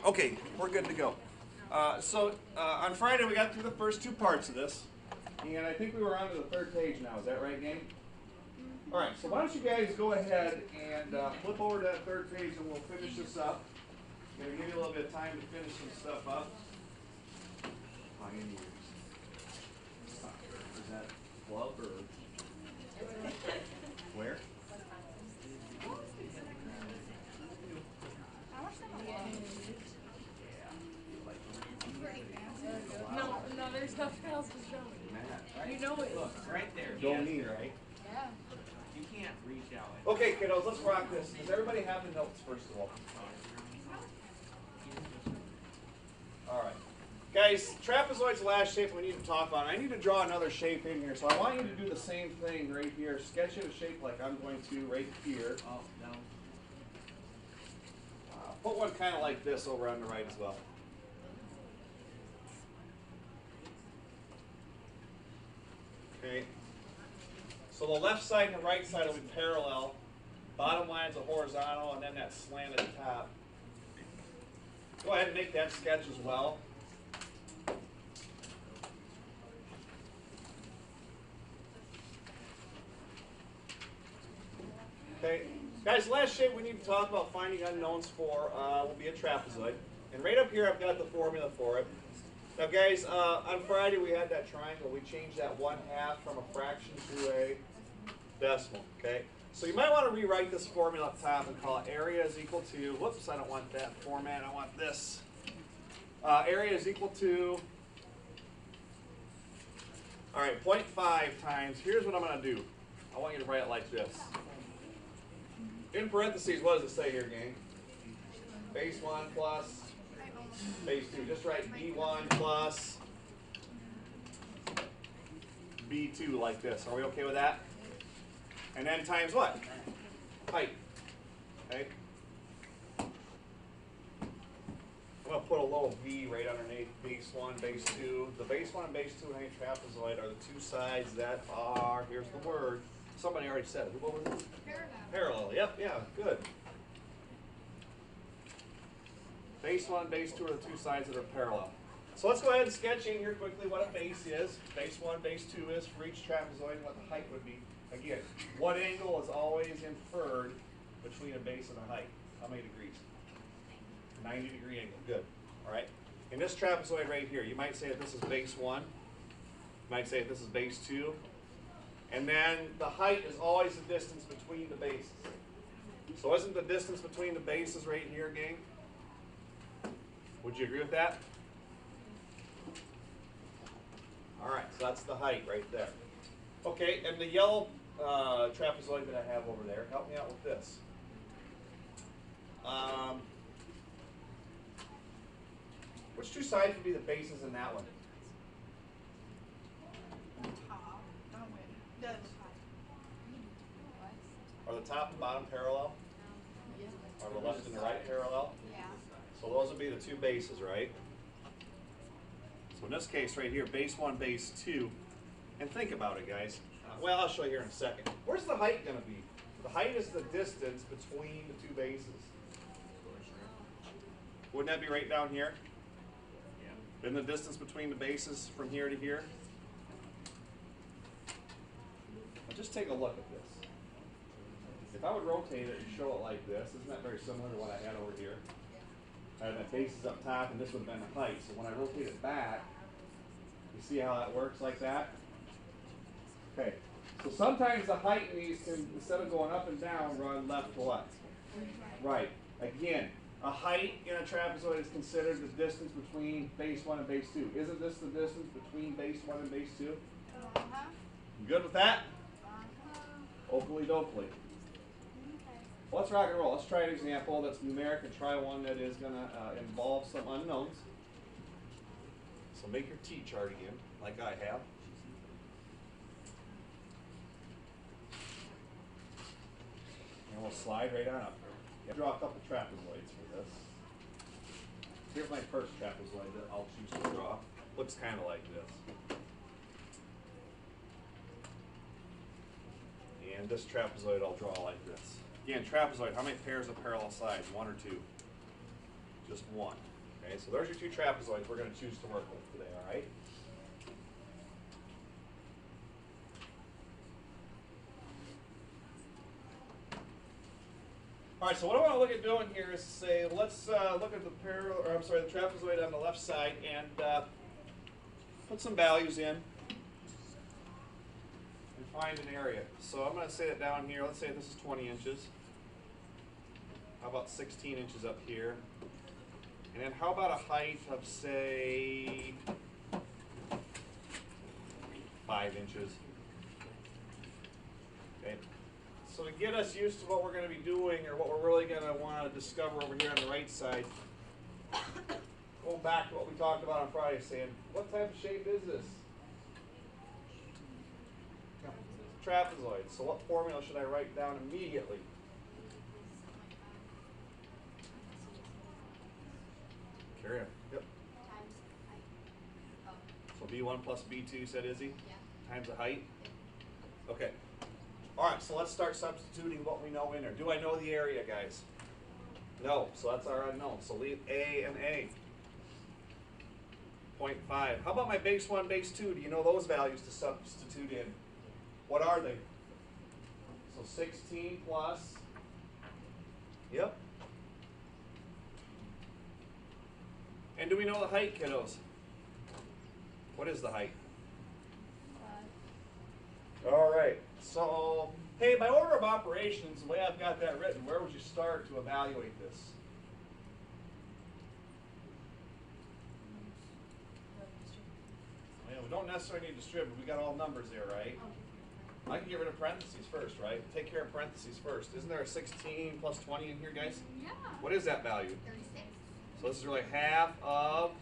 Okay, we're good to go. On Friday we got through the first two parts of this, and I think we were on to the third page now. Is that right, gang? All right. So why don't you guys go ahead and flip over to that third page, and we'll finish this up. I'm gonna give you a little bit of time to finish some stuff up. Pioneers. Is that club or where? No, there's nothing else to show me. Matt. You know it. Look, right there. Don't Yes. need, right? Yeah. You can't reach out. Okay, kiddos, let's rock this. Does everybody have the notes first of all? All right. Guys, trapezoid's the last shape we need to talk on. I need to draw another shape in here, so I want you to do the same thing right here. Sketch it a shape like I'm going to right here. Oh, no. Put one kind of like this over on the right as well. Okay. So the left side and the right side will be parallel. Bottom line's a horizontal, and then that slant at the top. Go ahead and make that sketch as well. Okay, guys, the last shape we need to talk about finding unknowns for will be a trapezoid. And right up here I've got the formula for it. Now guys, on Friday we had that triangle. We changed that 1/2 from a fraction to a decimal, okay? So you might want to rewrite this formula up top and call it area is equal to, whoops, I don't want that format, I want this. Area is equal to, all right, 0.5 times, here's what I'm going to do. I want you to write it like this. In parentheses, what does it say here, gang? Base 1 plus base 2. Just write B1 plus B2 like this. Are we okay with that? And then times what? Height. Okay? I'm going to put a little V right underneath base 1, base 2. The base 1 and base 2 in any trapezoid are the two sides that are, here's the word, somebody already said it. What was it? Parallel. Yep, yeah, good. Base 1 and base 2 are the two sides that are parallel. So let's go ahead and sketch in here quickly what a base is. Base 1, base 2 is for each trapezoid and what the height would be. Again, what angle is always inferred between a base and a height? How many degrees? 90-degree angle. Good. All right. In this trapezoid right here, you might say that this is base 1. You might say that this is base 2. And then the height is always the distance between the bases. So isn't the distance between the bases right here, gang? Would you agree with that? All right, so that's the height right there. Okay, and the yellow trapezoid that I have over there, help me out with this. Which two sides would be the bases in that one? Are the top and bottom parallel? Are the left and the right parallel? Yeah. So those would be the two bases, right? So in this case right here, base 1, base 2. And think about it, guys. Well, I'll show you here in a second. Where's the height going to be? The height is the distance between the two bases. Wouldn't that be right down here? Yeah. Isn't the distance between the bases from here to here? Now just take a look at this. If I would rotate it and show it like this, isn't that very similar to what I had over here? I had my bases up top, and this would have been the height. So when I rotate it back, you see how that works like that? Okay. So sometimes the height in these can, instead of going up and down, run left to left. Right. Again, a height in a trapezoid is considered the distance between base 1 and base 2. Isn't this the distance between base 1 and base 2? You good with that? Oakley dokley. Well, let's rock and roll. Let's try an example that's numeric and try one that is going to involve some unknowns. So make your T-chart again, like I have. And we'll slide right on up here. Draw a couple trapezoids for this. Here's my first trapezoid that I'll choose to draw. Looks kind of like this. And this trapezoid I'll draw like this. Again, trapezoid, how many pairs of parallel sides? 1 or 2? just one. Okay, so there's your two trapezoids we're going to choose to work with today, all right? All right, so what I want to look at doing here is say, let's look at the the trapezoid on the left side and put some values in and find an area. So I'm going to say that down here. Let's say this is 20 inches. How about 16 inches up here? And then how about a height of, say, 5 inches? Okay. So to get us used to what we're going to be doing, or what we're really going to want to discover over here on the right side, going back to what we talked about on Friday, saying, what type of shape is this? Trapezoid. So what formula should I write down immediately? Carry on. Yep. So B1 plus B2, you said, Izzy? Yeah. Times the height? Okay. All right, so let's start substituting what we know in there. Do I know the area, guys? No, so that's our unknown. So leave A and A. 0.5. How about my base 1, base 2? Do you know those values to substitute in? What are they? So 16 plus, yep. And do we know the height, kiddos? What is the height? All right, so, hey, by order of operations, the way I've got that written, where would you start to evaluate this? Well, we don't necessarily need to distribute, we got all numbers there, right? I can get rid of parentheses first, right? Take care of parentheses first. Isn't there a 16 plus 20 in here, guys? Yeah. What is that value? 36. So this is really half of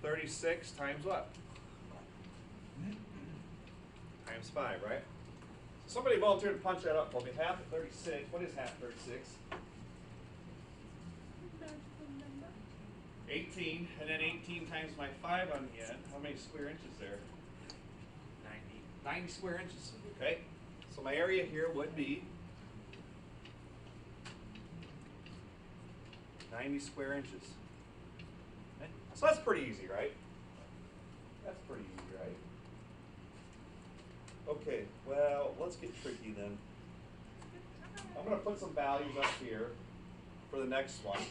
36 times what? Times 5, right? Somebody volunteered to punch that up for me. Half of 36. What is half of 36? 18. And then 18 times my 5 on the end. How many square inches there? 90 square inches. Okay. So my area here would be 90 square inches. Okay. So that's pretty easy, right? That's pretty easy, right? Okay, well, let's get tricky then. I'm going to put some values up here for the next one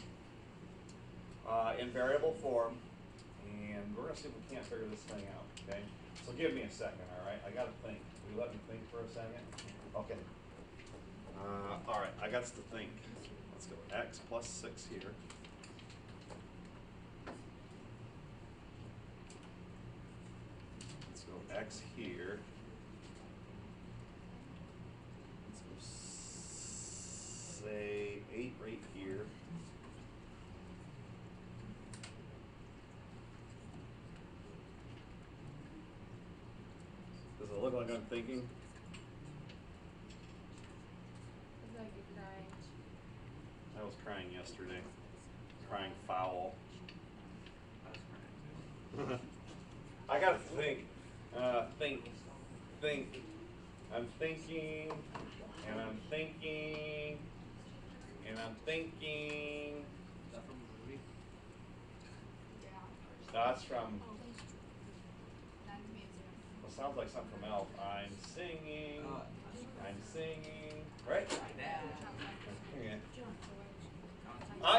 in variable form, and we're going to see if we can't figure this thing out, okay? So give me a second, all right? I got to think. Will you let me think for a second? Okay. All right, I got to think. Let's go x plus 6 here. Let's go x here. Let's go say 8 right here. Does it look like I'm thinking? It's like you're crying. I was crying yesterday. Crying foul. I gotta think. Think. I'm thinking, and I'm thinking, and I'm thinking. Is that from the movie? That's from, That's music. well, sounds like something from Elf. I'm singing, right? Yeah.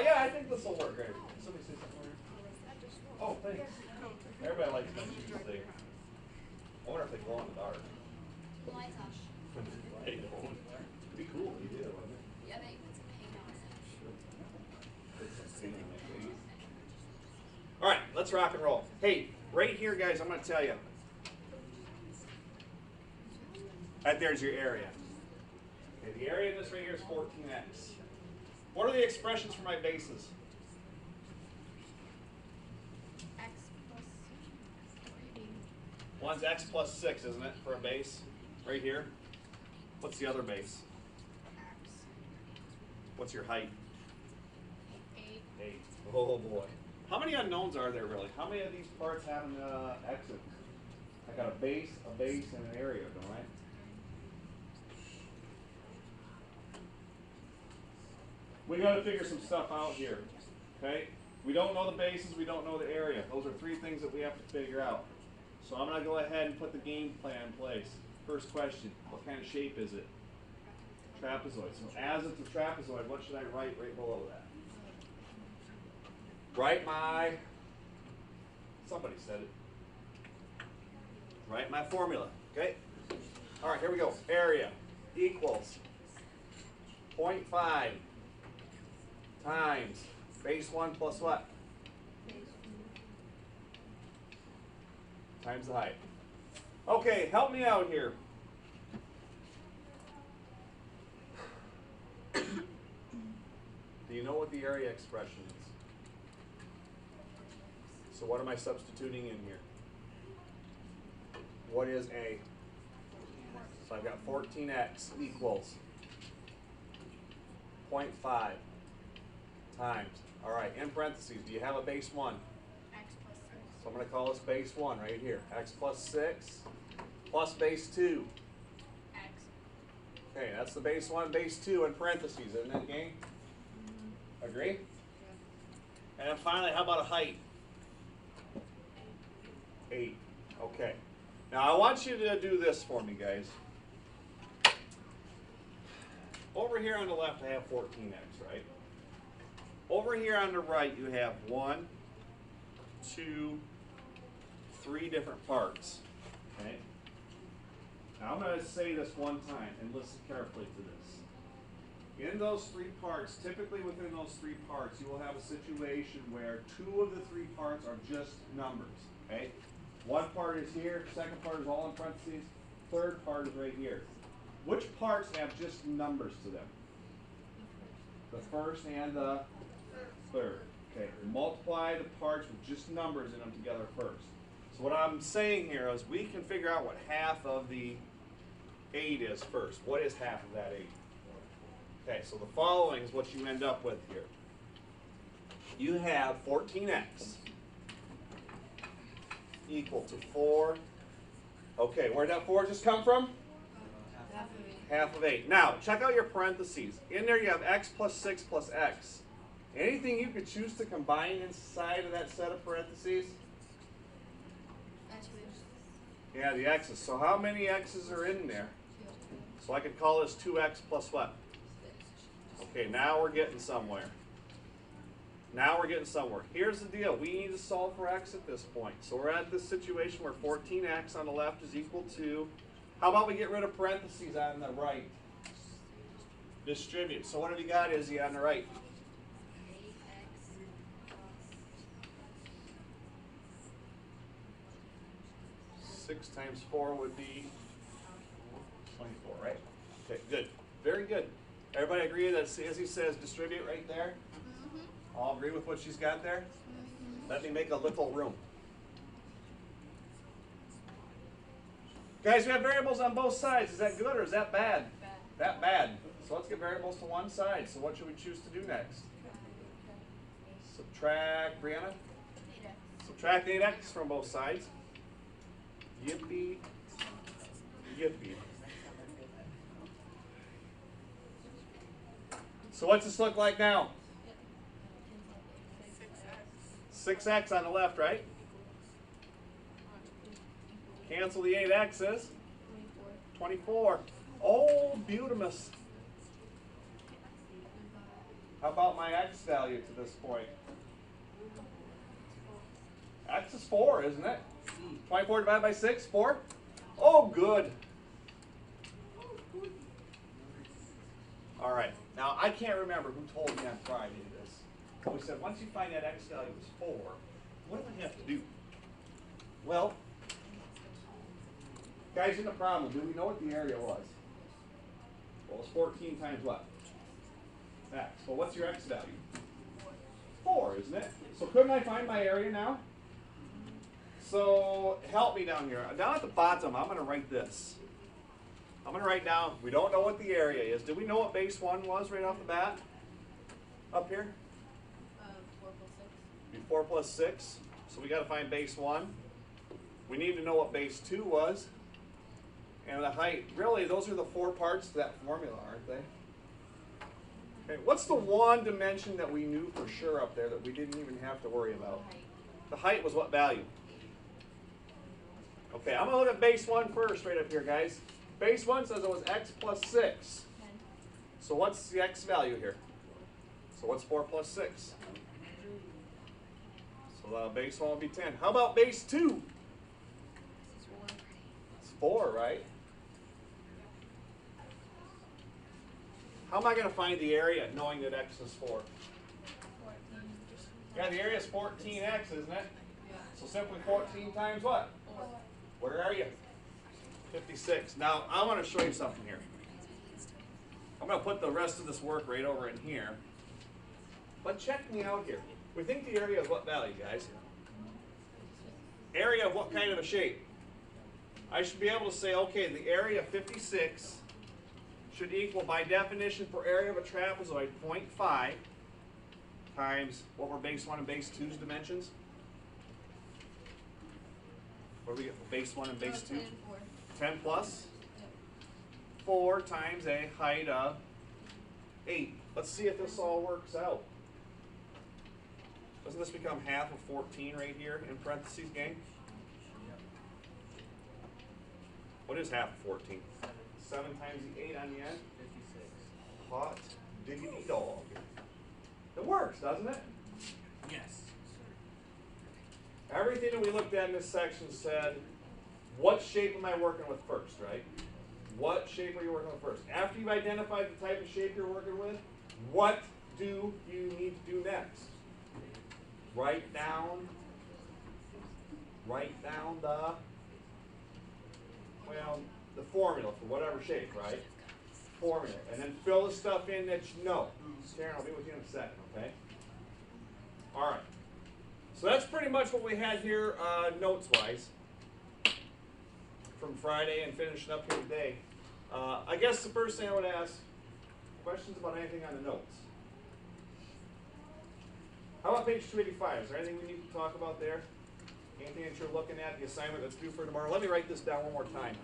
Yeah, I think this will work great. Somebody say something weird? Oh, thanks. Everybody likes my shoes today. I wonder if they glow in the dark. Lights off. They don't. It'd be cool if you did, wouldn't it? Yeah, they put some paint on it. Put some paint on my face. All right, let's rock and roll. Hey, right here, guys, I'm going to tell you. Right there's your area. Okay, the area in this right here is 14x. What are the expressions for my bases? X plus 3. One's x plus 6, isn't it, for a base? Right here. What's the other base? X. What's your height? 8. 8. Oh boy. How many unknowns are there really? How many of these parts have an exit? I got a base, and an area, don't I? We got to figure some stuff out here, okay? We don't know the bases, we don't know the area. Those are three things that we have to figure out. So I'm gonna go ahead and put the game plan in place. First question, what kind of shape is it? Trapezoid. So as it's a trapezoid, what should I write right below that? Write my, somebody said it. Write my formula, okay? All right, here we go. Area equals 0.5 times base 1 plus what? Times the height. Okay, help me out here. Do you know what the area expression is? So what am I substituting in here? What is A? So I've got 14x equals 0.5 times. All right, in parentheses, do you have a base 1? X plus 6. So I'm going to call this base 1 right here. X plus 6 plus base 2. X. Okay, that's the base 1, base 2 in parentheses, isn't that, gang? Agree? And then finally, how about a height? 8. Okay. Now I want you to do this for me, guys. Over here on the left, I have 14x, right? Over here on the right, you have 1, 2, 3 different parts. Okay? Now I'm going to say this one time and listen carefully to this. In those 3 parts, typically within those 3 parts, you will have a situation where 2 of the 3 parts are just numbers. Okay? One part is here, second part is all in parentheses, third part is right here. Which parts have just numbers to them? The first and the third. Okay, multiply the parts with just numbers in them together first. So what I'm saying here is we can figure out what half of the 8 is first. What is half of that 8? Okay, so the following is what you end up with here. You have 14x equal to 4. Okay, where did that 4 just come from? Half of 8. Now, check out your parentheses. In there you have x plus 6 plus x. Anything you could choose to combine inside of that set of parentheses? Yeah, the x's. So how many x's are in there? So I could call this 2x plus what? Okay, now we're getting somewhere. Now we're getting somewhere. Here's the deal. We need to solve for x at this point. So we're at this situation where 14x on the left is equal to, how about we get rid of parentheses on the right? Distribute. So what have you got, Izzy, on the right? 6 times 4 would be 24, right? Okay, good. Very good. Everybody agree that Izzy says distribute right there? All agree with what she's got there? Let me make a little room. Guys, we have variables on both sides. Is that good or is that bad? That bad. So let's get variables to one side. So what should we choose to do next? Subtract, Brianna? 8x. Subtract 8x from both sides. Yippee. Yippee. So what's this look like now? 6x on the left, right? Cancel the 8x's. 24. Oh, beautimus. How about my x value to this point? X is 4, isn't it? 24 divided by 6, 4? Oh, good. All right. Now, I can't remember who told me on Friday this. We said, once you find that x value is 4, what do I have to do? Well, guys, in the problem, do we know what the area was? Well, it's 14 times what? X. Well, what's your x value? 4, isn't it? So couldn't I find my area now? So help me down here. Down at the bottom, I'm going to write this. I'm going to write down, we don't know what the area is. Do we know what base 1 was right off the bat? Up here? 4 plus 6. Be 4 plus 6. So we got to find base 1. We need to know what base 2 was. And the height. Really, those are the 4 parts to that formula, aren't they? Okay, what's the one dimension that we knew for sure up there that we didn't even have to worry about? The height was what value? Okay, I'm going to look at base 1 first right up here, guys. Base 1 says it was x plus 6. 10. So what's the x value here? So what's 4 plus 6? So base 1 will be 10. How about base 2? It's 4, right? How am I going to find the area knowing that x is 4? 14. Yeah, the area is 14x, isn't it? Yeah. So simply 14 times what? 4. Where are you? 56. Now, I want to show you something here. I'm going to put the rest of this work right over in here. But check me out here. We think the area is what value, guys? Area of what kind of a shape? I should be able to say, okay, the area of 56 should equal, by definition, for area of a trapezoid, 0.5 times what were base 1 and base 2's dimensions? What do we get for base 1 and base 2? 10 and 4. 10 plus Yep. 4 times a height of 8. Let's see if this all works out. Doesn't this become half of 14 right here in parentheses, gang? What is half of 14? 7 times the 8 on the end? 56. Hot diggity dog. It works, doesn't it? Yes. Everything that we looked at in this section said, what shape am I working with first, right? What shape are you working with first? After you've identified the type of shape you're working with, what do you need to do next? Write down the, well, the formula for whatever shape, right? Formula. And then fill the stuff in that you know. Karen, I'll be with you in a second, okay? All right. So that's pretty much what we had here notes-wise from Friday and finishing up here today. I guess the first thing I would ask, questions about anything on the notes? How about page 285? Is there anything we need to talk about there? Anything that you're looking at, the assignment that's due for tomorrow? Let me write this down one more time.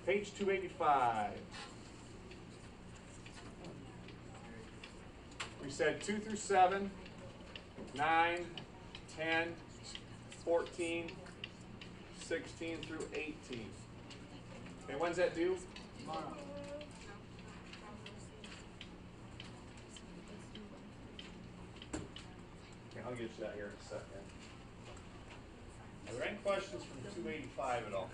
Page 285. We said 2 through 7, 9, 10, 14, 16 through 18. Okay, when's that due? Tomorrow. Okay, I'll get you that here in a second. Are there any questions from 285 at all?